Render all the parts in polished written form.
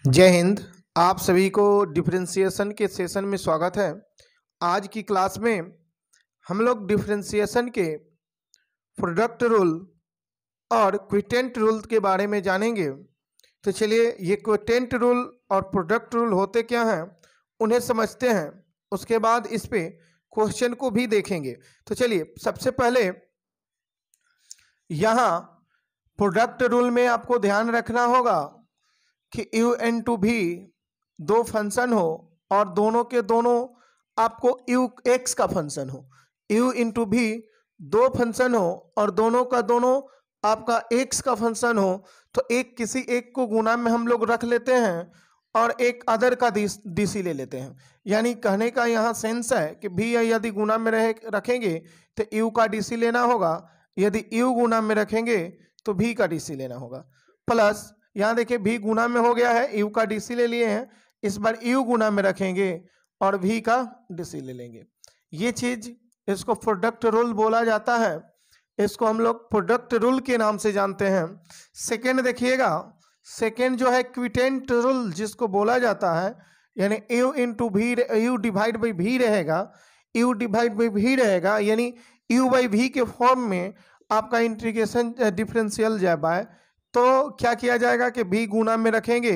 जय हिंद। आप सभी को डिफरेंशिएशन के सेशन में स्वागत है। आज की क्लास में हम लोग डिफरेंशिएशन के प्रोडक्ट रूल और क्विटेंट रूल के बारे में जानेंगे। तो चलिए, ये क्विटेंट रूल और प्रोडक्ट रूल होते क्या हैं उन्हें समझते हैं, उसके बाद इस पे क्वेश्चन को भी देखेंगे। तो चलिए, सबसे पहले यहाँ प्रोडक्ट रूल में आपको ध्यान रखना होगा कि u इंटू भी दो फंक्शन हो और दोनों के दोनों आपको u x का फंक्शन हो। u इंटू भी दो फंक्शन हो और दोनों का दोनों आपका x का फंक्शन हो, तो एक किसी एक को गुणा में हम लोग रख लेते हैं और एक अदर का डीसी ले लेते हैं। यानी कहने का यहाँ सेंस है कि भी यदि गुणा में रखेंगे तो u का डीसी लेना होगा, यदि u गुणा में रखेंगे तो भी का डीसी लेना होगा। प्लस यहाँ देखिए भी गुना में हो गया है, यू का डीसी ले लिए हैं, इस बार यू गुना में रखेंगे और भी का डीसी ले लेंगे। ये चीज इसको प्रोडक्ट रूल बोला जाता है, इसको हम लोग प्रोडक्ट रूल के नाम से जानते हैं। सेकेंड देखिएगा, सेकेंड जो है क्विटेंट रूल जिसको बोला जाता है, यानी यू इंटू भी, यू डिवाइड बाई भी रहेगा, यू डिवाइड बाई भी रहेगा, यानी यू बाई भी के फॉर्म में आपका इंटीग्रेशन डिफरेंशियल जाए तो क्या किया जाएगा कि भी गुना में रखेंगे,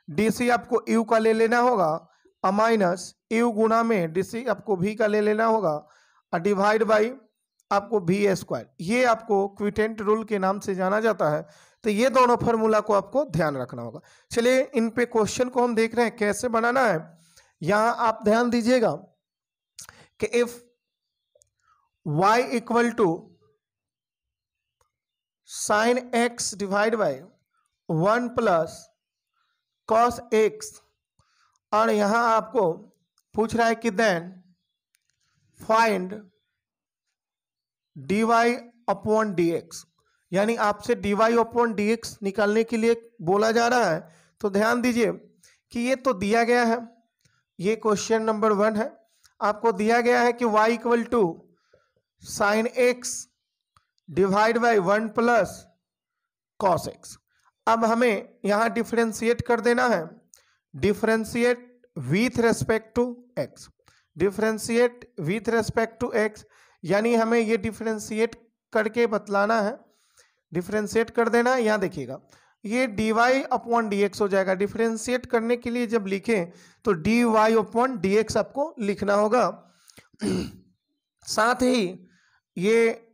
डीसी आपको यू का ले लेना होगा और माइनस यू गुना में डीसी आपको भी का ले लेना होगा और डिवाइड बाई आपको भी स्क्वायर। ये आपको क्विटेंट रूल के नाम से जाना जाता है। तो ये दोनों फार्मूला को आपको ध्यान रखना होगा। चलिए, इन पे क्वेश्चन को हम देख रहे हैं कैसे बनाना है। यहां आप ध्यान दीजिएगा कि if y equal to sine x divide by 1 plus cos x, और यहां आपको पूछ रहा है कि then find dy upon dx, यानी आपसे dy अपॉन dx निकालने के लिए बोला जा रहा है। तो ध्यान दीजिए कि ये तो दिया गया है, ये क्वेश्चन नंबर 1 है। आपको दिया गया है कि y equal to sine x divide by 1 plus cos x. अब हमें यहां डिफरेंशिएट कर देना है, differentiate with respect to x, differentiate with respect to x, यानी हमें ये डिफरेंशिएट करके बतलाना है, डिफरेंशिएट कर देना है। यहां देखिएगा ये dy अपॉन dx हो जाएगा। डिफरेंशिएट करने के लिए जब लिखें तो dy अपॉन dx आपको लिखना होगा। साथ ही ये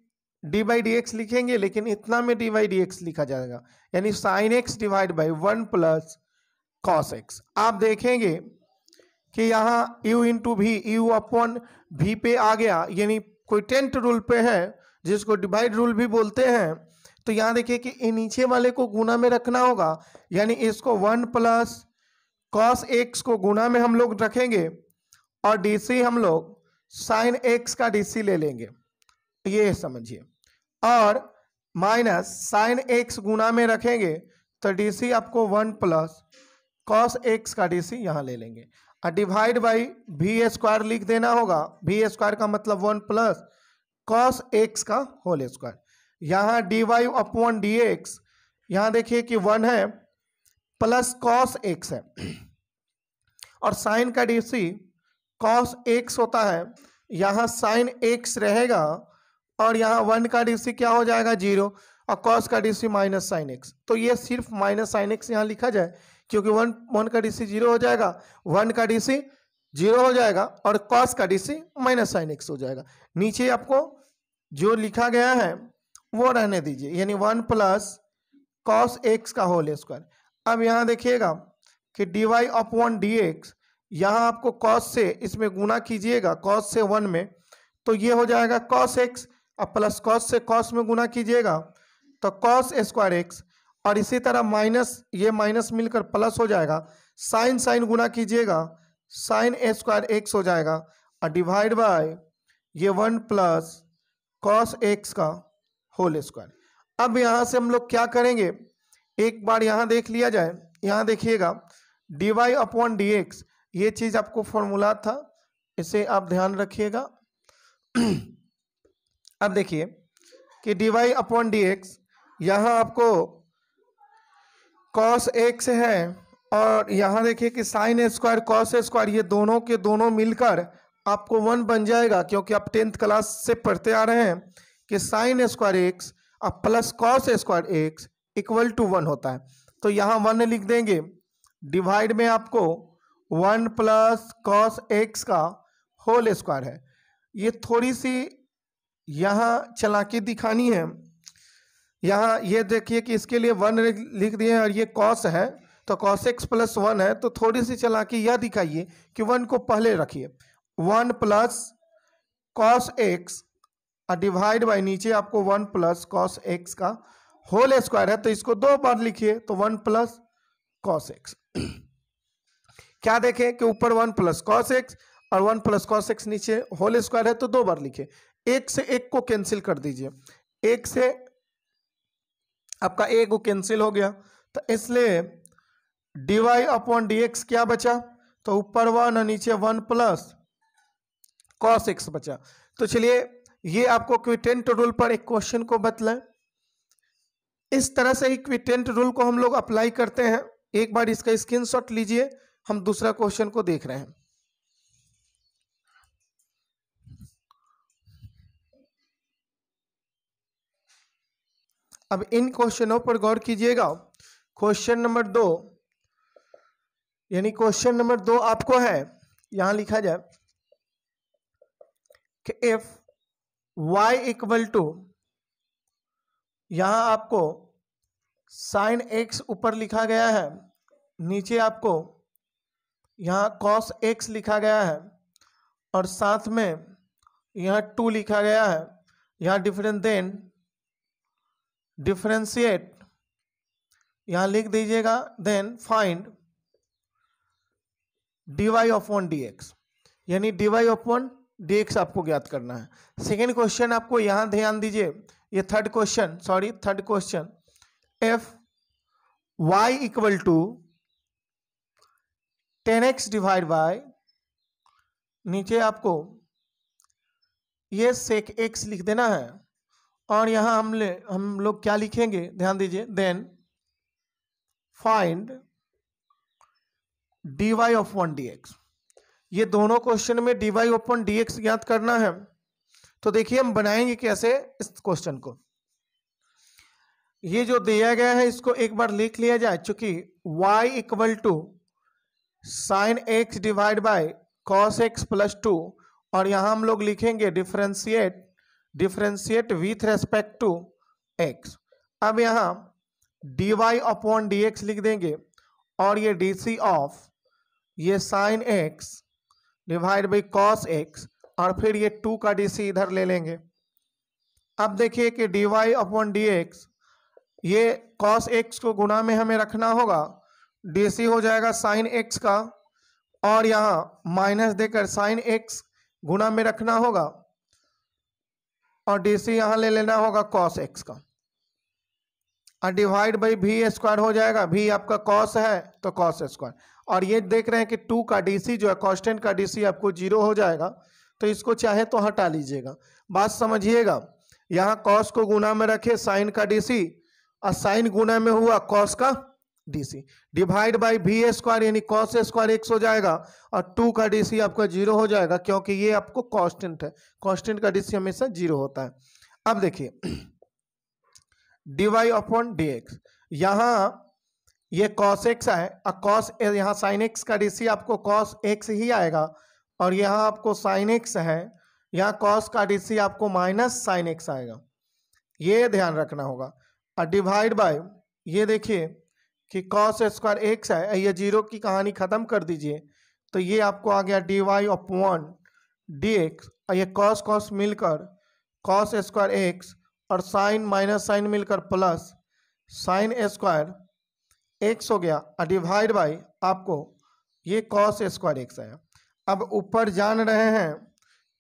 डी बाई डी एक्स लिखेंगे, लेकिन इतना में डी बाई डी एक्स लिखा जाएगा, यानी sign x divide by 1 plus cos x. आप देखेंगे कि यहाँ u इंटू भी, u अपॉन भी पे आ गया, यानी क्विटेंट रूल पे है जिसको डिवाइड रूल भी बोलते हैं। तो यहाँ देखिए कि नीचे वाले को गुना में रखना होगा, यानी इसको 1 प्लस कॉस एक्स को गुना में हम लोग रखेंगे और डीसी हम लोग साइन एक्स का डीसी ले लेंगे, ये समझिए, और माइनस साइन एक्स गुना में रखेंगे तो डीसी आपको 1 प्लस कॉस एक्स का डीसी यहां ले लेंगे और डिवाइड बाई भी स्क्वायर लिख देना होगा। भी स्क्वायर का मतलब 1 प्लस कॉस एक्स का होल स्क्वायर। यहाँ d y upon d x, यहाँ देखिए कि 1 है प्लस कॉस एक्स है और साइन का डीसी कॉस एक्स होता है, यहाँ साइन एक्स रहेगा और यहाँ 1 का डीसी क्या हो जाएगा 0 और कॉस का डीसी माइनस साइन एक्स। तो ये सिर्फ माइनस साइन एक्स यहाँ लिखा जाए, क्योंकि 1 का डीसी 0 हो जाएगा, 1 का डीसी 0 हो जाएगा और कॉस का डीसी माइनस साइन एक्स हो जाएगा। नीचे आपको जो लिखा गया है वो रहने दीजिए, यानी 1 प्लस कॉस एक्स का होल स्क्वायर। अब यहाँ देखिएगा कि d y upon d x, यहाँ आपको कॉस से इसमें गुना कीजिएगा, कॉस से 1 में, तो ये हो जाएगा कॉस एक्स, अब प्लस कॉस से कॉस में गुना कीजिएगा तो कॉस स्क्वायर एक्स, और इसी तरह माइनस ये माइनस मिलकर प्लस हो जाएगा, साइन साइन गुना कीजिएगा, साइन स्क्वायर एक्स हो जाएगा और डिवाइड बाय ये 1 प्लस कॉस एक्स का होल स्क्वायर। अब यहाँ से हम लोग क्या करेंगे, एक बार यहाँ देख लिया जाए। यहाँ देखिएगा d y upon d x, ये चीज आपको फॉर्मूला था, इसे आप ध्यान रखिएगा। अब देखिए कि d y upon d x, यहाँ आपको कॉस एक्स है और यहाँ देखिए कि साइन स्क्वायर कॉस स्क्वायर ये दोनों के दोनों मिलकर आपको 1 बन जाएगा, क्योंकि आप 10th क्लास से पढ़ते आ रहे हैं कि साइन स्क्वायर एक्स अब plus cos square x equal to 1 होता है। तो यहाँ 1 लिख देंगे, डिवाइड में आपको 1 प्लस कॉस एक्स का होल स्क्वायर है। ये थोड़ी सी यहाँ चालाकी दिखानी है। यहाँ ये देखिए कि इसके लिए 1 लिख दिए और ये कॉस है, तो कॉस एक्स प्लस 1 है, तो थोड़ी सी चालाकी यह दिखाइए कि 1 को पहले रखिए, 1 plus cos x divide by नीचे आपको 1 प्लस कॉस एक्स का होल स्क्वायर है, तो इसको 2 बार लिखिए, तो 1 प्लस कॉस एक्स। क्या देखें कि ऊपर 1 प्लस कॉस एक्स और 1 प्लस कॉस एक्स नीचे होल स्क्वायर है, तो 2 बार लिखिए। एक से एक को कैंसिल कर दीजिए, एक से आपका एक को कैंसिल हो गया, तो इसलिए dy अपॉन dx क्या बचा, तो ऊपर 1 और नीचे 1 प्लस कॉस एक्स बचा। तो चलिए ये आपको क्विटेंट रूल पर एक क्वेश्चन को बतलाएं। इस तरह से ही क्विटेंट रूल को हम लोग अप्लाई करते हैं। एक बार इसका स्क्रीनशॉट लीजिए, हम दूसरा क्वेश्चन को देख रहे हैं। अब इन क्वेश्चनों पर गौर कीजिएगा। क्वेश्चन नंबर 2, यानी क्वेश्चन नंबर 2 आपको है, यहां लिखा जाए कि इफ y इक्वल टू, यहां आपको साइन x ऊपर लिखा गया है, नीचे आपको यहां कॉस x लिखा गया है और साथ में यहां 2 लिखा गया है। यहां डिफरेंशिएट यहां लिख दीजिएगा, then find dy upon dx, यानी dy अपॉन dx आपको ज्ञात करना है। सेकेंड क्वेश्चन आपको यहां ध्यान दीजिए, ये third question, if y equal to 10x divide by, नीचे आपको ये सेक x लिख देना है और यहां हम लोग क्या लिखेंगे, ध्यान दीजिए, then find dy upon dx। ये दोनों क्वेश्चन में dy अपॉन dx ज्ञात करना है। तो देखिए हम बनाएंगे कैसे इस क्वेश्चन को। ये जो दिया गया है इसको एक बार लिख लिया जाए, चूंकि y equal to sine x divide by cos x plus 2, और यहां हम लोग लिखेंगे differentiate with respect to x। अब यहां dy अपॉन dx लिख देंगे और ये dc ऑफ ये sine x divide by cos x, और फिर ये 2 का dc इधर ले लेंगे। अब देखिए कि dy अपॉन dx, ये कॉस x को गुना में हमें रखना होगा, dc हो जाएगा साइन x का, और यहाँ माइनस देकर साइन x गुना में रखना होगा और dc यहाँ ले लेना होगा कॉस x का, और डिवाइड बाई भी स्क्वायर हो जाएगा, भी आपका कॉस है तो कॉस स्क्वायर, और ये देख रहे हैं कि 2 का dc जो है कांस्टेंट का dc आपको 0 हो जाएगा, तो इसको चाहे तो हटा लीजिएगा। बात समझिएगा, यहाँ कॉस को गुना में रखे साइन का dc और साइन गुना में हुआ कॉस का dc, डिवाइड बाई भी स्क्वायर यानी कॉस स्क्वायर x हो जाएगा और 2 का dc आपका 0 हो जाएगा, क्योंकि ये आपको कांस्टेंट है, कांस्टेंट का dc हमेशा 0 होता है। अब देखिए dy अपॉन dx, यहाँ ये cos x है और cos, यहाँ sin x का dc आपको cos x ही आएगा, और यहाँ आपको sin x है, यहाँ cos का dc आपको माइनस sin x आएगा, ये ध्यान रखना होगा। और डिवाइड बाय ये देखिए कि cos स्क्वायर x है, ये 0 की कहानी खत्म कर दीजिए, तो ये आपको आ गया dy अपॉन dx, और ये cos मिलकर cos स्क्वायर x और साइन माइनस साइन मिलकर प्लस साइन स्क्वायर x हो गया, और डिवाइड बाई आपको ये कॉस स्क्वायर x आया। अब ऊपर जान रहे हैं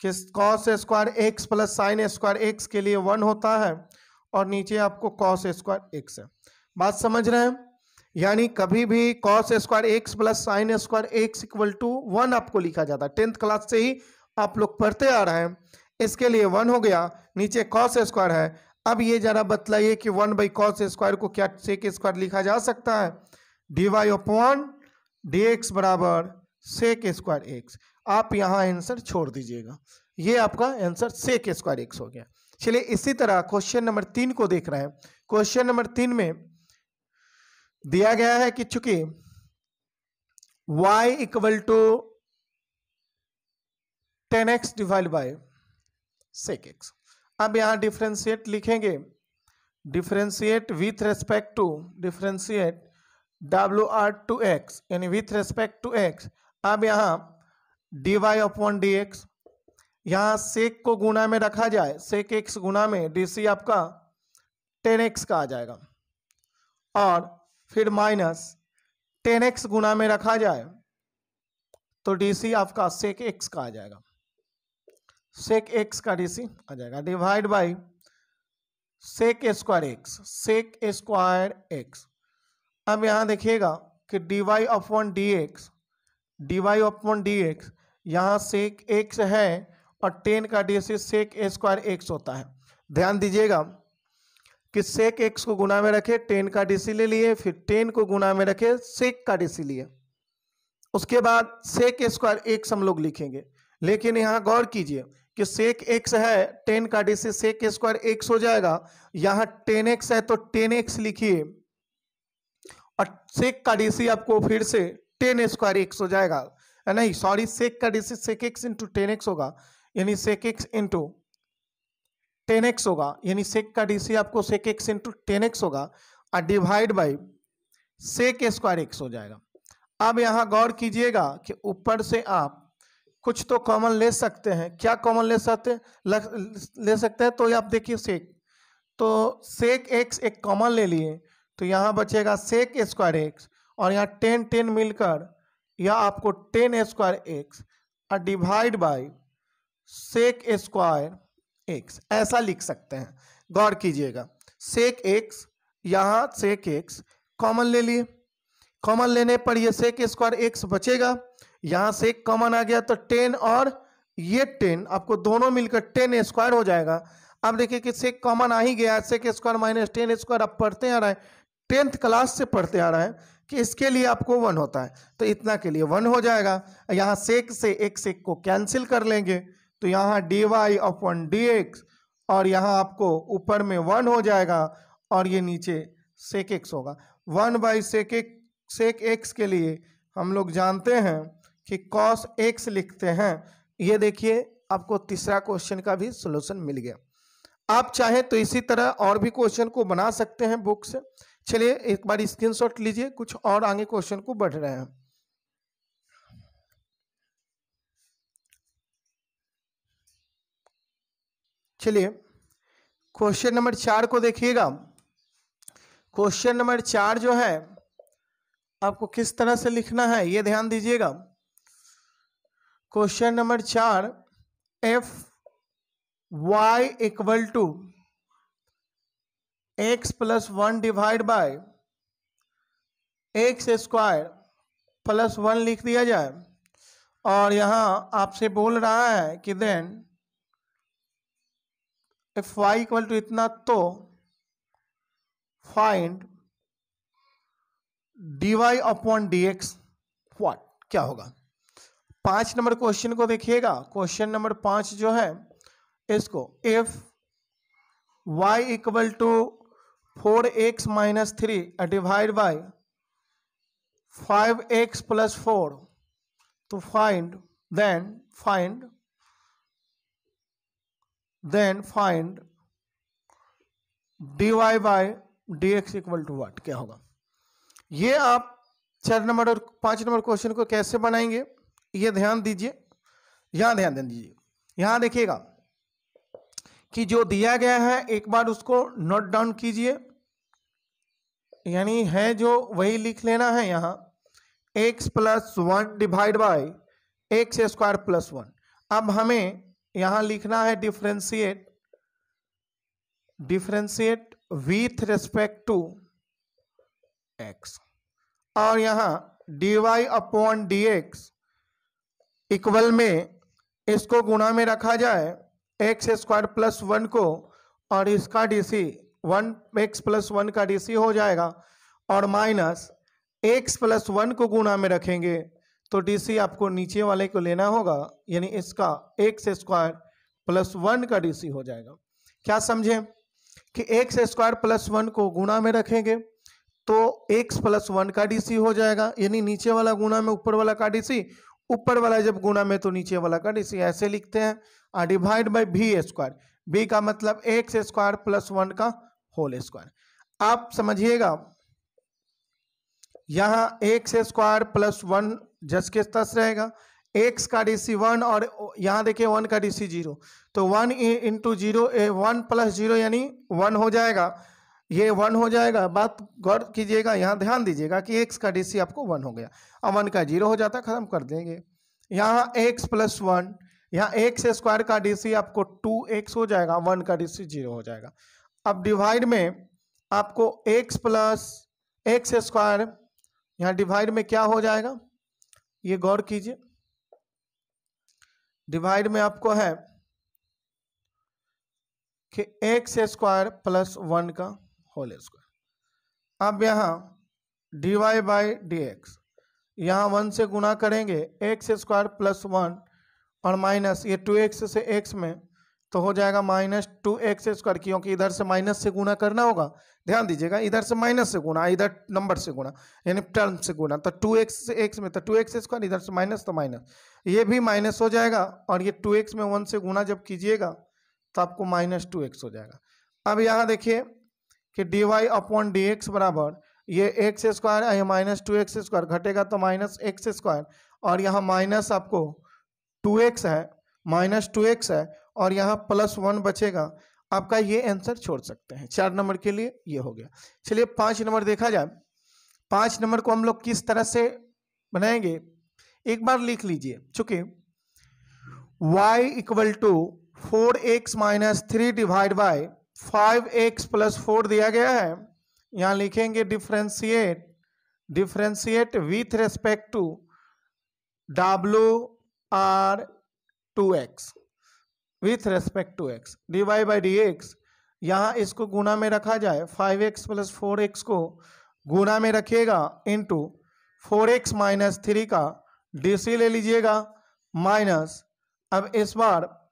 कि cos square x plus sine square x के लिए 1 होता है, और नीचे आपको कॉस स्क्वायर x है। बात समझ रहे हैं, यानी कभी भी cos square x plus sine square x equal to 1 आपको लिखा जाता है। 10th क्लास से ही आप लोग पढ़ते आ रहे हैं। इसके लिए 1 हो गया, नीचे कॉस स्क्वायर है। अब ये जरा बतलाइए कि 1 बाई कॉस स्क्वायर को क्या सेक स्क्वायर लिखा जा सकता है, dy अपॉन dx बराबर सेक स्क्वायर एक्स। आप यहाँ आंसर छोड़ दीजिएगा, ये आपका आंसर सेक स्क्वायर एक्स हो गया। चलिए इसी तरह क्वेश्चन नंबर 3 को देख रहे हैं। क्वेश्चन नंबर 3 में दिया गया है कि चूंकि y equal to 10x divide by sec x. अब यहाँ डिफरेंशिएट लिखेंगे, differentiate with respect to, differentiate WR to x यानी विथ रेस्पेक्ट टू x। अब यहाँ dy अपॉन dx, यहाँ सेक को गुना में रखा जाए, सेक x गुना में dc आपका 10x का आ जाएगा, और फिर माइनस 10x गुना में रखा जाए तो dc आपका सेक x का आ जाएगा, सेक x का dc आ जाएगा, divide by sec square x, sec square x. अब यहाँ देखिएगा कि dy upon dx, dy upon dx, यहाँ सेक x है और 10 का dc सेक स्क्वायर एक्स होता है। ध्यान दीजिएगा कि सेक x को गुना में रखे 10 का dc ले लिए, फिर 10 को गुना में रखे सेक का dc लिए, उसके बाद सेक स्क्वायर एक्स हम लोग लिखेंगे। लेकिन यहाँ गौर कीजिए कि सेक x है, 10 का dc सेक स्क्वायर एक्स हो जाएगा, यहाँ 10x है तो 10x लिखिए, और सेक का dc आपको फिर से 10 स्क्वायर एक्स हो जाएगा, नहीं सॉरी, सेक का dc सेक x इंटू 10x होगा, यानी सेक x इंटू 10x होगा, यानी सेक का dc आपको सेक x इंटू 10x होगा, और divide by sec square x हो जाएगा। अब यहाँ गौर कीजिएगा कि ऊपर से आप कुछ तो कॉमन ले सकते हैं, क्या कॉमन ले सकते हैं, तो आप देखिए सेक, तो सेक एक्स एक कॉमन ले लिए, तो यहाँ बचेगा सेक स्क्वायर एक्स, और यहाँ 10 मिलकर यह आपको 10 स्क्वायर एक्स और divide by sec square x, ऐसा लिख सकते हैं। गौर कीजिएगा, सेक एक्स, यहाँ सेक एक्स कॉमन ले लिए, कॉमन लेने पर ये सेक स्क्वायर एक्स बचेगा, यहाँ सेक कॉमन आ गया तो 10 और ये 10 आपको दोनों मिलकर 10 स्क्वायर हो जाएगा। अब देखिए कि सेक कॉमन आ ही गया, सेक स्क्वायर माइनस 10 स्क्वायर आप पढ़ते आ रहे हैं, 10th क्लास से पढ़ते आ रहे हैं कि इसके लिए आपको 1 होता है, तो इतना के लिए 1 हो जाएगा। यहाँ सेक से एक सेक को कैंसिल कर लेंगे, तो यहाँ dy अपॉन dx, और यहाँ आपको ऊपर में 1 हो जाएगा और ये नीचे सेक x होगा। 1 बाई सेक x के लिए हम लोग जानते हैं कि cos x लिखते हैं। ये देखिए आपको तीसरा क्वेश्चन का भी सॉल्यूशन मिल गया। आप चाहे तो इसी तरह और भी क्वेश्चन को बना सकते हैं बुक से। चलिए एक बार स्क्रीनशॉट लीजिए, कुछ और आगे क्वेश्चन को बढ़ रहे हैं। चलिए क्वेश्चन नंबर 4 को देखिएगा। क्वेश्चन नंबर 4 जो है आपको किस तरह से लिखना है ये ध्यान दीजिएगा। Question number 4, if y equal to x plus 1 divide by x square plus 1 लिख दिया जाए, और यहां आपसे बोल रहा है कि then if y equal to इतना, तो find dy upon dx what, क्या होगा। 5 नंबर क्वेश्चन को देखिएगा। क्वेश्चन नंबर 5 जो है इसको, if y equal to 4x minus 3 divide by 5x plus 4, तो find dy by dx equal to what, क्या होगा। ये आप 4 नंबर और 5 नंबर क्वेश्चन को कैसे बनाएंगे ये ध्यान दीजिए, यहां ध्यान दीजिए। यहां देखिएगा कि जो दिया गया है एक बार उसको नोट डाउन कीजिए, यानी है जो वही लिख लेना है। यहां x plus 1 divide by x square plus 1। अब हमें यहां लिखना है differentiate with respect to x, और यहां dy अपॉन dx इक्वल में इसको गुणा में रखा जाए एक्स स्क्वायर प्लस 1 को, और इसका dc 1x प्लस 1 का dc हो जाएगा, और माइनस x प्लस 1 को गुणा में रखेंगे तो डीसी आपको नीचे वाले को लेना होगा, यानी इसका एक्स स्क्वायर प्लस 1 का डीसी हो जाएगा। क्या समझे कि एक्स स्क्वायर प्लस 1 को गुणा में रखेंगे तो x प्लस 1 का डीसी हो जाएगा, यानी नीचे वाला गुणा में ऊपर वाला का डीसी, ऊपर वाला जब गुणा में तो नीचे वाला का डीसी। ऐसे लिखते हैं और डिवाइड बाय भी स्क्वायर, बी का मतलब एक्स स्क्वायर प्लस 1 का होल स्क्वायर। आप समझिएगा यहाँ एक्स स्क्वायर प्लस 1 जस के तस रहेगा, x का डीसी 1 और यहाँ देखिए 1 का डीसी 0, तो 1 इंटू 0 1 प्लस 0 यानी 1 हो जाएगा, ये 1 हो जाएगा। बात गौर कीजिएगा, यहाँ ध्यान दीजिएगा कि x का डीसी आपको 1 हो गया, अब 1 का 0 हो जाता, खत्म कर देंगे। यहाँ x प्लस 1, यहाँ एक्स स्क्वायर का डीसी आपको 2x हो जाएगा, 1 का डीसी 0 हो जाएगा। अब डिवाइड में आपको x प्लस एक्स स्क्वायर, यहाँ डिवाइड में क्या हो जाएगा ये गौर कीजिए, डिवाइड में आपको है कि एक्स स्क्वायर प्लस 1 का होल स्क्वायर। अब यहाँ d y by d x, यहाँ 1 से गुणा करेंगे, एक्स स्क्वायर प्लस 1 और माइनस ये 2x से x में तो हो जाएगा माइनस 2x स्क्वायर, क्योंकि इधर से माइनस से गुणा करना होगा। ध्यान दीजिएगा, इधर से माइनस से गुणा, इधर नंबर से गुणा, यानी टर्म से गुणा, तो 2x से x में तो 2x स्क्वायर, इधर से माइनस तो माइनस, ये भी माइनस हो जाएगा और ये 2x में 1 से गुणा जब कीजिएगा तो आपको माइनस 2x हो जाएगा। अब यहाँ देखिए कि d y upon d x बराबर ये एक्स स्क्वायर है, माइनस 2x स्क्वायर घटेगा तो माइनस एक्स स्क्वायर, और यहाँ माइनस आपको 2x है, माइनस 2x है और यहाँ प्लस 1 बचेगा। आपका ये आंसर छोड़ सकते हैं, 4 नंबर के लिए ये हो गया। चलिए 5 नंबर देखा जाए। 5 नंबर को हम लोग किस तरह से बनाएंगे एक बार लिख लीजिए, चूंकि y equal to 4x minus 3 divide by 5x plus 4 दिया गया है। यहाँ लिखेंगे differentiate with respect to WR2x with respect to x, dy by d x, यहाँ इसको गुणा में रखा जाए, 5x प्लस 4x को गुणा में रखिएगा इंटू 4x माइनस 3 का डीसी ले लीजिएगा माइनस, अब इस बार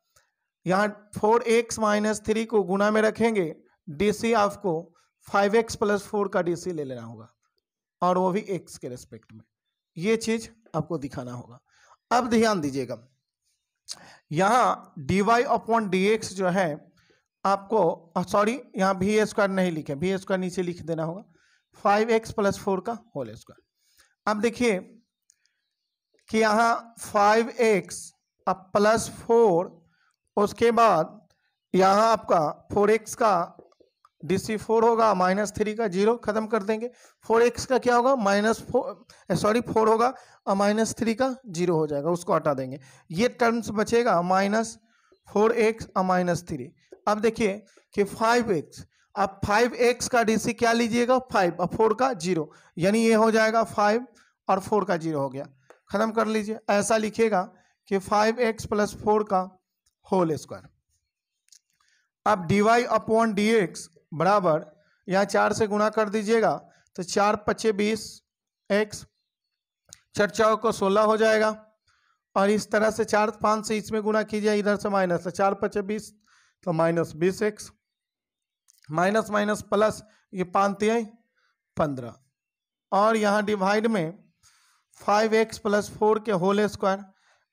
यहाँ 4x माइनस 3 को गुणा में रखेंगे, डीसी आपको 5x प्लस 4 का डीसी ले लेना होगा और वो भी x के रेस्पेक्ट में, ये चीज आपको दिखाना होगा। अब ध्यान दीजिएगा, यहाँ dy अपॉन dx जो है आपको, सॉरी यहाँ भी स्क्वायर नहीं लिखे, भी स्क्वायर नीचे लिख देना होगा, 5x प्लस 4 का होल स्क्वायर। अब देखिए कि यहाँ 5x अब प्लस 4, उसके बाद यहाँ आपका 4x का डीसी 4 होगा, माइनस 3 का 0 खत्म कर देंगे, 4x का क्या होगा फोर होगा और माइनस 3 का 0 हो जाएगा, उसको हटा देंगे, ये टर्म्स बचेगा माइनस 4x और माइनस 3। अब देखिए कि 5x, अब 5x का डीसी क्या लीजिएगा 5 और 4 का 0, यानी ये हो जाएगा 5 और 4 का 0 हो गया, खत्म कर लीजिए। ऐसा लिखिएगा कि 5x प्लस 4 का होल स्क्वायर। अब dy अपॉन डी एक्स बराबर यहाँ 4 से गुणा कर दीजिएगा तो 4 पचे 20 x, 4 4 को 16 हो जाएगा, और इस तरह से 4 5 से इसमें गुणा कीजिए, इधर से माइनस, तो 4 पचे 20 तो minus 20x, minus minus plus, ये 5 3 15, और यहाँ डिवाइड में 5x प्लस 4 के होल स्क्वायर।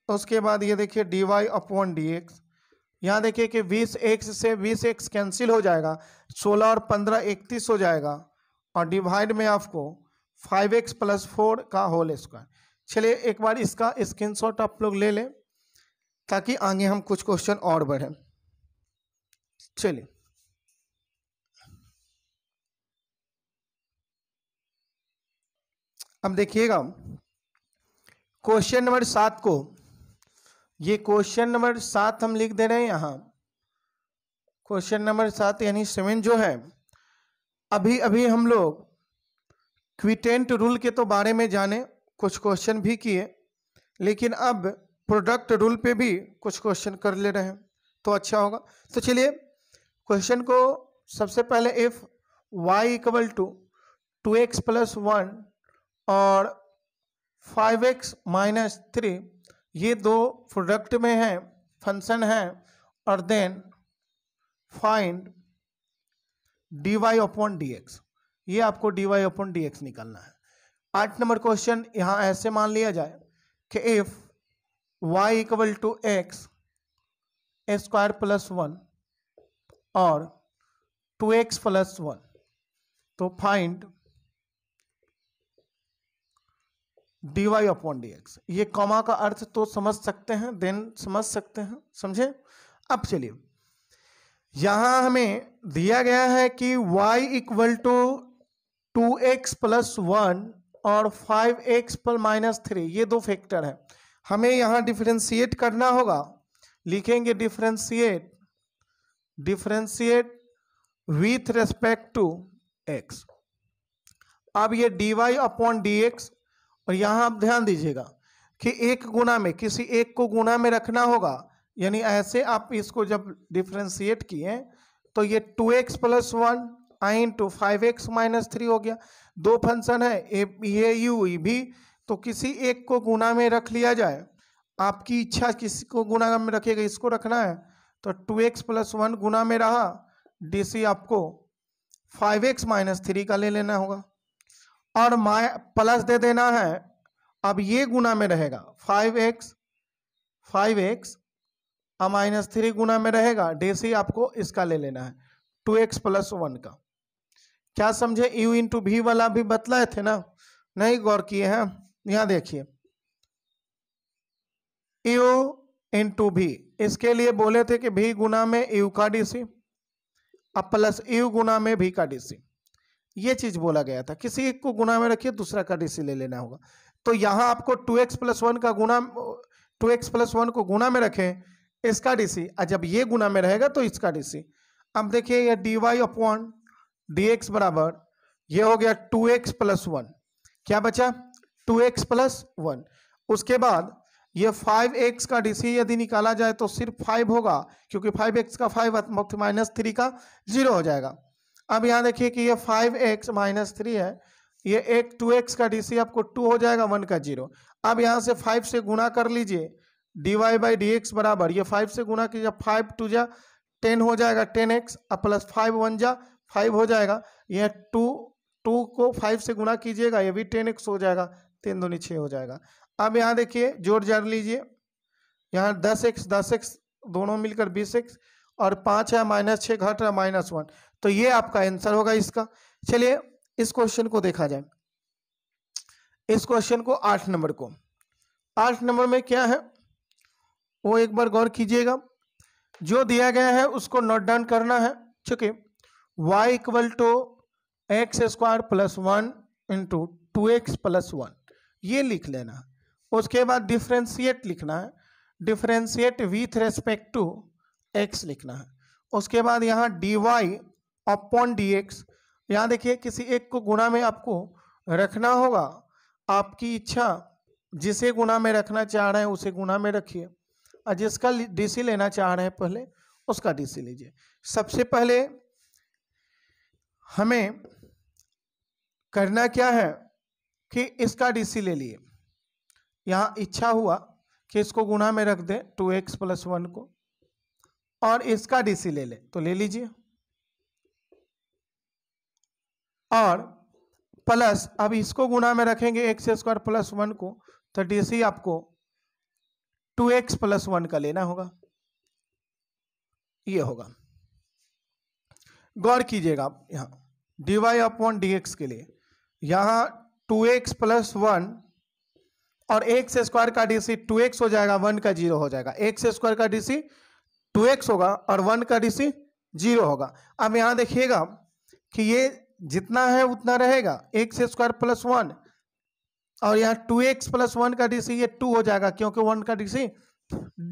उसके बाद ये देखिए dy अपॉन डी एक्स, यहाँ देखिए कि 20x से 20x कैंसिल हो जाएगा, 16 और 15 31 हो जाएगा, और डिवाइड में आपको 5x प्लस 4 का होल स्क्वायर। चलिए एक बार इसका स्क्रीनशॉट आप लोग ले लें ताकि आगे हम कुछ क्वेश्चन और बढ़ें। चलिए अब देखिएगा क्वेश्चन नंबर 7 को, ये क्वेश्चन नंबर 7 हम लिख दे रहे हैं यहाँ, क्वेश्चन नंबर 7 यानी 7 जो है, अभी अभी हम लोग क्विटेंट रूल के तो बारे में जाने, कुछ क्वेश्चन भी किए, लेकिन अब प्रोडक्ट रूल पे भी कुछ क्वेश्चन कर ले रहे हैं तो अच्छा होगा। तो चलिए क्वेश्चन को सबसे पहले if y equal to 2x plus 1 और 5x माइनस 3, ये दो प्रोडक्ट में है, फंक्शन है, और then find dy upon dx, ये आपको dy अपॉन dx निकालना है। 8 नंबर क्वेश्चन यहां ऐसे मान लिया जाए कि if y equal to x square plus 1 और 2x प्लस 1, तो फाइंड dy अपॉन dx। ये कॉमा का अर्थ तो समझ सकते हैं, देन समझ सकते हैं, समझे। अब चलिए, यहां हमें दिया गया है कि y equal to 2x plus 1 और 5x पर माइनस 3, ये दो फैक्टर है, हमें यहां डिफरेंशिएट करना होगा। लिखेंगे differentiate with respect to x। अब ये dy अपॉन dx, और यहां आप ध्यान दीजिएगा कि एक गुना में, किसी एक को गुना में रखना होगा, यानी ऐसे आप इसको जब डिफरेंशिएट किए तो ये 2x plus 1 into 5x minus 3 हो गया। दो फंक्शन है, ये यू भी, तो किसी एक को गुना में रख लिया जाए। आपकी इच्छा किसी को गुना में रखेगा, इसको रखना है तो 2x प्लस 1 गुना में रहा, डीसी आपको 5x माइनस 3 का ले लेना होगा, और प्लस दे देना है। अब ये गुना में रहेगा 5x और माइनस 3 गुना में रहेगा, डीसी आपको इसका ले लेना है 2x प्लस 1 का। क्या समझे, u इंटू भी वाला भी बतलाए थे ना, नहीं गौर किए हैं। यहां देखिए u इंटू भी, इसके लिए बोले थे कि भी गुना में u का डीसी, अब प्लस u गुना में भी का डीसी, ये चीज बोला गया था। किसी एक को गुना में रखिए, दूसरा का डीसी ले लेना होगा। तो यहां आपको 2x प्लस 1 का गुना, 2x प्लस 1 को गुना में रखें, इसका डीसी, और जब ये गुना में रहेगा तो इसका डीसी। अब देखिए ये dy अपॉन dx बराबर, ये हो गया 2x प्लस 1, क्या बचा 2x प्लस 1। उसके बाद ये 5x का डीसी यदि निकाला जाए तो सिर्फ 5 होगा, क्योंकि 5x का 5 माइनस 3 का 0 हो जाएगा। अब यहाँ देखिए कि ये 5x माइनस 3 है, ये एक 2x का डीसी आपको 2 हो जाएगा, 1 का 0। अब यहाँ से 5 से गुना कर लीजिए, dy बाई dx बराबर, ये 5 से गुना कीजिए, 5 2 जा 10 हो जाएगा 10x, अब प्लस 5 1 जा 5 हो जाएगा, यह 2 को 5 से गुना कीजिएगा, ये भी 10x हो जाएगा, 3 दूनी 6 हो जाएगा। अब यहाँ देखिए जोड़ जाड़ लीजिए, यहाँ 10x दोनों मिलकर 20x, और 5 है माइनस 6 घट रहा माइनस 1, तो ये आपका आंसर होगा इसका। चलिए इस क्वेश्चन को देखा जाए, इस क्वेश्चन को 8 नंबर को, 8 नंबर में क्या है वो एक बार गौर कीजिएगा। जो दिया गया है उसको नोट डाउन करना है। चूंकि y equal to x square plus 1 into 2x plus 1, ये लिख लेना है। उसके बाद डिफरेंशिएट लिखना है, differentiate with respect to x लिखना है। उसके बाद यहाँ dy अपॉन dx, यहाँ देखिए किसी एक को गुना में आपको रखना होगा, आपकी इच्छा, जिसे गुना में रखना चाह रहे हैं उसे गुना में रखिए, और जिसका डीसी लेना चाह रहे हैं पहले उसका डीसी लीजिए। सबसे पहले हमें करना क्या है कि इसका डीसी ले लिए, यहाँ इच्छा हुआ कि इसको गुना में रख दे 2x प्लस 1 को, और इसका डीसी ले ले तो ले लीजिए, और प्लस अब इसको गुना में रखेंगे एक्स स्क्वायर प्लस 1 को, तो डीसी आपको 2x प्लस 1 का लेना होगा, ये होगा। गौर कीजिएगा आप यहाँ dy अपॉन dx के लिए, यहाँ 2x प्लस 1 और एक्स स्क्वायर का डीसी 2x हो जाएगा, 1 का 0 हो जाएगा, एक्स स्क्वायर का डीसी 2x होगा और 1 का डीसी 0 होगा। अब यहाँ देखिएगा कि ये जितना है उतना रहेगा, एक्स स्क्वायर प्लस 1, और यहाँ 2x प्लस 1 का डीसी ये 2 हो जाएगा, क्योंकि 1 का डीसी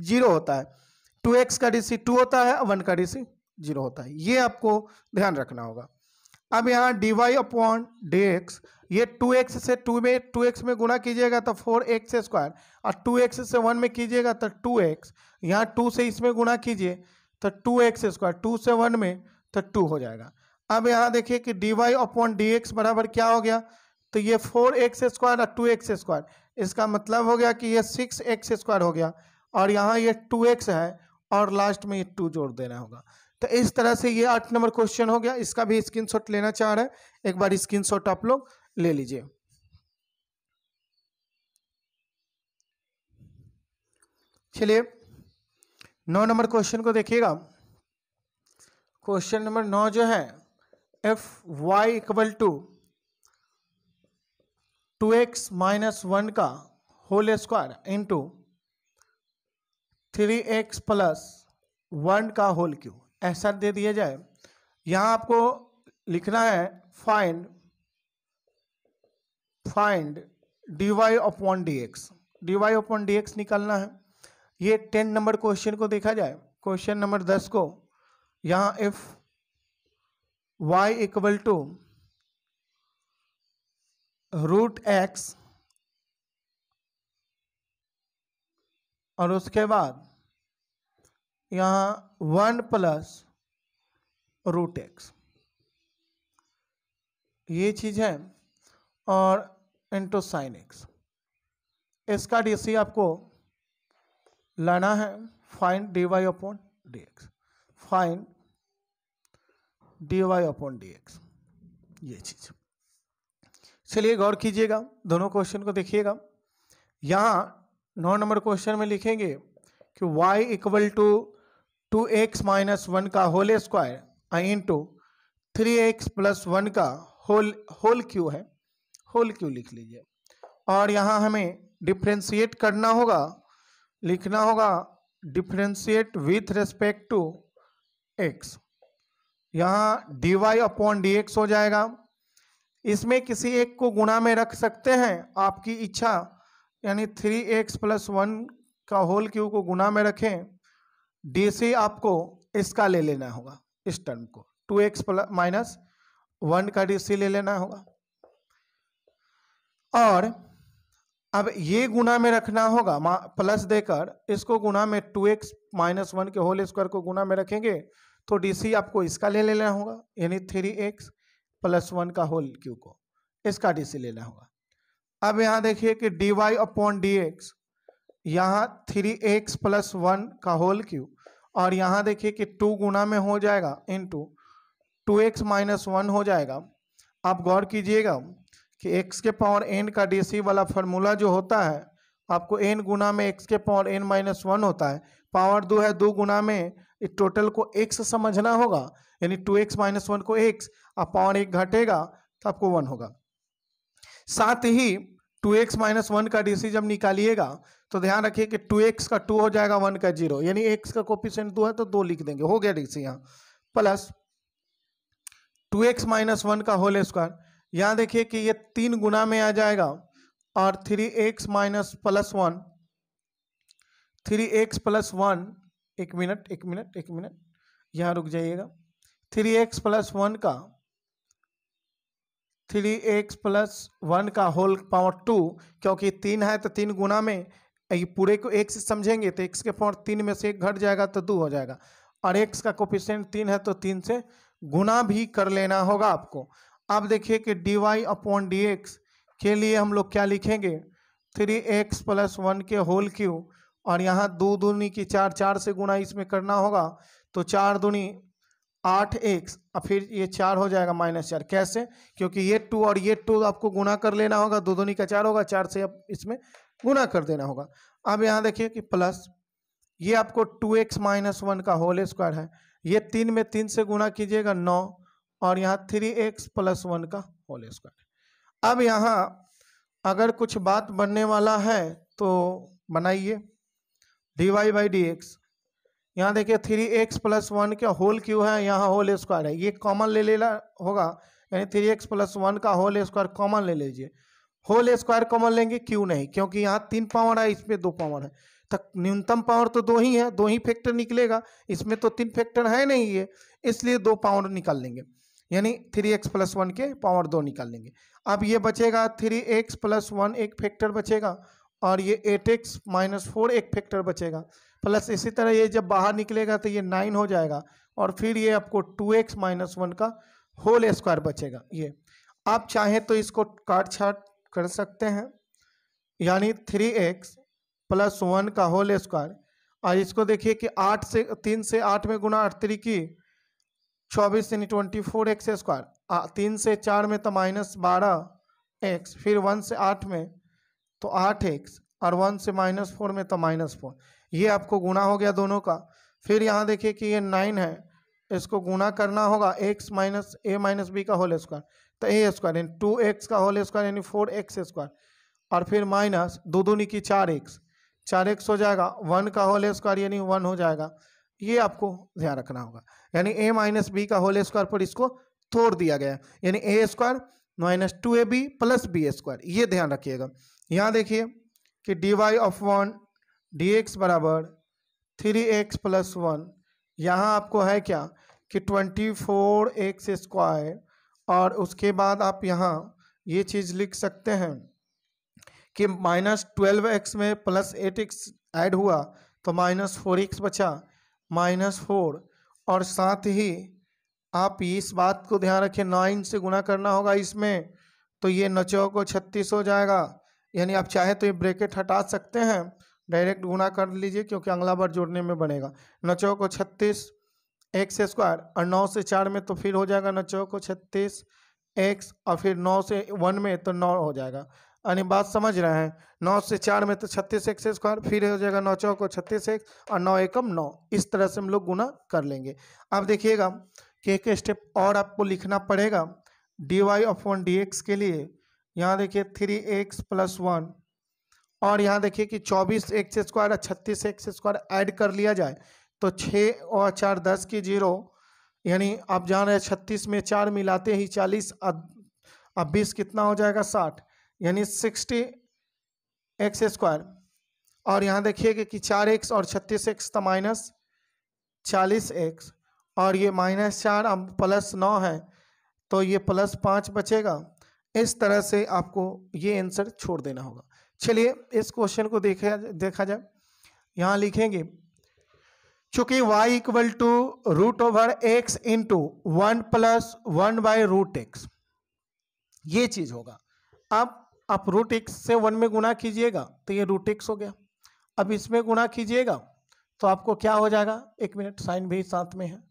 0 होता है, 2x का डीसी 2 होता है, 1 का डीसी 0 होता है, ये आपको ध्यान रखना होगा। अब यहाँ dy अपॉन dx, ये 2x से 2x में गुना कीजिएगा तो 4x स्क्वायर, और 2x से 1 में कीजिएगा तो 2x, यहाँ 2 से इसमें गुना कीजिए तो 2x स्क्वायर, 2 से 1 में तो 2 हो जाएगा। अब यहाँ देखिए कि dy अपॉन dx बराबर क्या हो गया, तो ये 4x² और 2x², इसका मतलब हो गया कि ये 6x² हो गया, और यहाँ ये 2x है और लास्ट में ये 2 जोड़ देना होगा। तो इस तरह से ये 8 नंबर क्वेश्चन हो गया। इसका भी स्क्रीनशॉट लेना चाह रहे हैं, एक बार स्क्रीनशॉट आप लोग ले लीजिए। चलिए 9 नंबर क्वेश्चन को देखिएगा। क्वेश्चन नंबर 9 जो है, F y equal to 2x - 1 का होल स्क्वायर इंटू 3x + 1 का होल क्यूब, ऐसा दे दिया जाए। यहाँ आपको लिखना है फाइंड dy/dx, dy/dx निकालना है। ये 10 नंबर क्वेश्चन को देखा जाए। क्वेश्चन नंबर 10 को यहाँ if y equal to √x और उसके बाद यहाँ 1 + √x, ये चीज है, और इंटू sin x। इसका डीसी आपको लाना है। फाइंड dy/dx, फाइंड dy/dx, ये चीज। चलिए गौर कीजिएगा, दोनों क्वेश्चन को देखिएगा। यहाँ 9 नंबर क्वेश्चन में लिखेंगे कि y इक्वल टू 2x - 1 का होल स्क्वायर इंटू 3x + 1 का होल क्यू है, होल क्यू लिख लीजिए। और यहाँ हमें डिफ्रेंशिएट करना होगा, लिखना होगा differentiate with respect to x। यहाँ dy/dx हो जाएगा। इसमें किसी एक को गुणा में रख सकते हैं, आपकी इच्छा, यानी 3x + 1 का होल क्यू को गुणा में रखें। डीसी आपको इसका ले लेना होगा, इस टर्म को 2x - 1 का डीसी ले लेना होगा। और अब ये गुणा में रखना होगा, प्लस देकर इसको गुणा में 2x - 1 के होल स्क्वायर को गुणा में रखेंगे तो डीसी आपको इसका ले लेना होगा, यानी 3x + 1 का होल क्यू को, इसका डीसी लेना होगा। अब यहाँ देखिए कि dy/dx, यहाँ 3x + 1 का होल क्यू, और यहाँ देखिए कि 2 गुना में हो जाएगा इंटू 2x - 1 हो जाएगा। आप गौर कीजिएगा कि x के पावर n का डीसी वाला फार्मूला जो होता है, आपको n गुना में x के पावर n - 1 होता है। पावर 2 है, 2 गुना में इस टोटल को x समझना होगा, यानी 2x - 1 को x, अब पावर 1 घटेगा तो आपको 1 होगा। साथ ही 2x - 1 का डीसी जब निकालिएगा तो ध्यान रखिए कि 2x का 2 हो जाएगा, 1 का 0, यानी x का कोफिशिएंट 2 है तो 2 लिख देंगे, हो गया डीसी यहाँ। प्लस 2x - 1 का होल स्क्वायर, यहाँ देखिए कि ये 3 गुना में आ जाएगा, और 3x - +1, 3x + 1, एक मिनट यहाँ रुक जाइएगा। 3x + 1 का 3x + 1 का होल पावर 2, क्योंकि 3 है तो 3 गुना में, ये पूरे को x समझेंगे तो x के पावर 3 में से 1 घट जाएगा तो 2 हो जाएगा, और x का कोफिशिएंट 3 है तो 3 से गुना भी कर लेना होगा आपको। अब देखिए कि dy/dx के लिए हम लोग क्या लिखेंगे, 3x + 1 के होल क्यू, और यहाँ 2 दूनी की 4, 4 से गुना इसमें करना होगा, तो 4 दूनी 8x, और फिर ये 4 हो जाएगा -4। कैसे? क्योंकि ये 2 और ये 2 आपको गुना कर लेना होगा, 2 दूनी का 4 होगा, 4 से अब इसमें गुना कर देना होगा। अब यहाँ देखिए कि प्लस ये आपको 2x - 1 का होल स्क्वायर है, ये 3 में 3 से गुना कीजिएगा 9, और यहाँ 3x + 1 का होल स्क्वायर। अब यहाँ अगर कुछ बात बनने वाला है तो बनाइए। dy/dx, यहाँ देखिए 3x + 1 का होल क्यू है, यहाँ होल स्क्वायर है, ये कॉमन ले लेना होगा, यानी 3x + 1 का होल स्क्वायर कॉमन ले लीजिए। होल स्क्वायर कॉमन लेंगे, क्यू नहीं, क्योंकि यहाँ 3 पावर है, इसमें 2 पावर है, तक न्यूनतम पावर तो 2 ही है, 2 ही फैक्टर निकलेगा, इसमें तो 3 फैक्टर है नहीं ये, इसलिए 2 पावर निकाल लेंगे, यानी 3x + 1 के पावर 2 निकाल लेंगे। अब ये बचेगा 3x + 1 एक फैक्टर बचेगा, और ये 8x - 4 एक फैक्टर बचेगा, प्लस इसी तरह ये जब बाहर निकलेगा तो ये 9 हो जाएगा, और फिर ये आपको 2x - 1 का होल स्क्वायर बचेगा ये। आप चाहें तो इसको काट छाट कर सकते हैं, यानी 3x + 1 का होल स्क्वायर। और इसको देखिए कि 3 से 8 में गुना 8 3 की 24 यानी 24x स्क्वायर। 3 से 4 में तो -12x, फिर 1 से 8 में तो 8x, और 1 से -4 में तो -4। ये आपको गुना हो गया दोनों का। फिर यहाँ देखिए कि ये 9 है, इसको गुना करना होगा x minus a minus b का होल स्क्वायर, तो a स्क्वायर यानी 2x का होल स्क्वायर यानी 4x स्क्वायर, और फिर माइनस 2 दूनी की 4x हो जाएगा, 1 का होल स्क्वायर यानी 1 हो जाएगा। ये आपको ध्यान रखना होगा, यानी a माइनस बी का होल स्क्वायर पर इसको तोड़ दिया गया, यानी a square minus 2ab plus b square. ये ध्यान रखिएगा। यहाँ देखिए कि dy/1 dx बराबर 3x + 1। यहाँ आपको है क्या कि 24x स्क्वायर, और उसके बाद आप यहाँ ये चीज़ लिख सकते हैं कि -12x में +8x ऐड हुआ तो -4x बचा, -4। और साथ ही आप इस बात को ध्यान रखें 9 से गुना करना होगा इसमें, तो ये 9 को 36 हो जाएगा। यानी आप चाहे तो ये ब्रैकेट हटा सकते हैं, डायरेक्ट गुना कर लीजिए क्योंकि अगला बार जोड़ने में बनेगा। 9 को 36 x स्क्वायर, और 9 से 4 में तो फिर हो जाएगा 9 को 36 x, और फिर 9 से 1 में तो 9 हो जाएगा। यानी बात समझ रहे हैं, 9 से 4 में तो 36x स्क्वायर, फिर हो जाएगा 9 को 36x, और 9 एकम 9। इस तरह से हम लोग गुना कर लेंगे। अब देखिएगा कि एक स्टेप और आपको लिखना पड़ेगा dy/1 dx के लिए। यहाँ देखिए 3x + 1, और यहाँ देखिए कि 24x स्क्वायर और 36x स्क्वायर ऐड कर लिया जाए तो 6 और 4 10 की 0, यानी आप जान रहे हैं 36 में 4 मिलाते ही 40, अब 20 कितना हो जाएगा 60, यानी 60x स्क्वायर। और यहाँ देखिएगा कि 4x और 36x तो -40x, और ये -4 अब +9 है तो ये +5 बचेगा। इस तरह से आपको ये आंसर छोड़ देना होगा। चलिए इस क्वेश्चन को देखा जाए। यहाँ लिखेंगे चूंकि y = √x × 1 + 1/√x, ये चीज होगा। अब आप √x से 1 में गुना कीजिएगा तो ये √x हो गया। अब इसमें गुना कीजिएगा तो आपको क्या हो जाएगा, 1 मिनट, साइन भी साथ में है,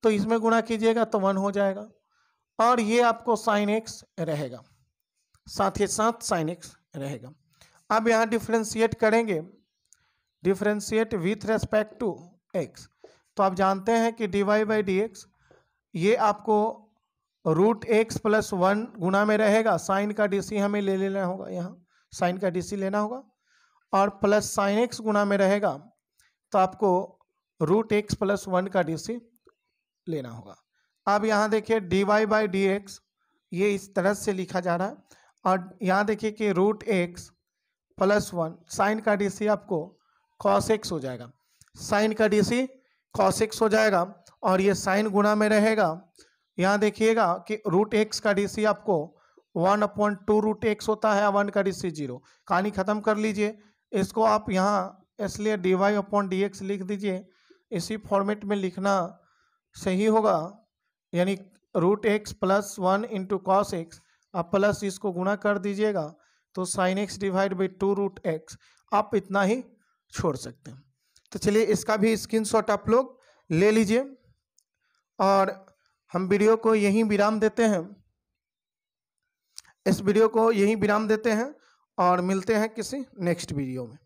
तो इसमें गुना कीजिएगा तो 1 हो जाएगा, और ये आपको sin x रहेगा, साथ ही साथ sin x रहेगा। अब यहाँ डिफ्रेंशिएट करेंगे, differentiate with respect to x, तो आप जानते हैं कि dy/dx ये आपको √x + 1 गुना में रहेगा, साइन का DC हमें ले लेना होगा, यहाँ साइन का DC लेना होगा, और प्लस sin x गुना में रहेगा तो आपको √x + 1 का DC लेना होगा। अब यहाँ देखिए dy/dx ये इस तरह से लिखा जा रहा है, और यहाँ देखिए कि √x + 1 साइन का DC आपको cos x हो जाएगा, साइन का DC cos x हो जाएगा, और ये साइन गुना में रहेगा। यहाँ देखिएगा कि √x का DC आपको 1/2 √x होता है, 1 का DC 0। कहानी खत्म कर लीजिए इसको आप यहाँ, इसलिए dy/dx लिख दीजिए। इसी फॉर्मेट में लिखना सही होगा, यानी √x + 1 × cos x, आप प्लस इसको गुना कर दीजिएगा तो sin x / 2 √x। आप इतना ही छोड़ सकते हैं। तो चलिए इसका भी स्क्रीनशॉट आप लोग ले लीजिए, और हम वीडियो को यहीं विराम देते हैं, इस वीडियो को यहीं विराम देते हैं, और मिलते हैं किसी नेक्स्ट वीडियो में।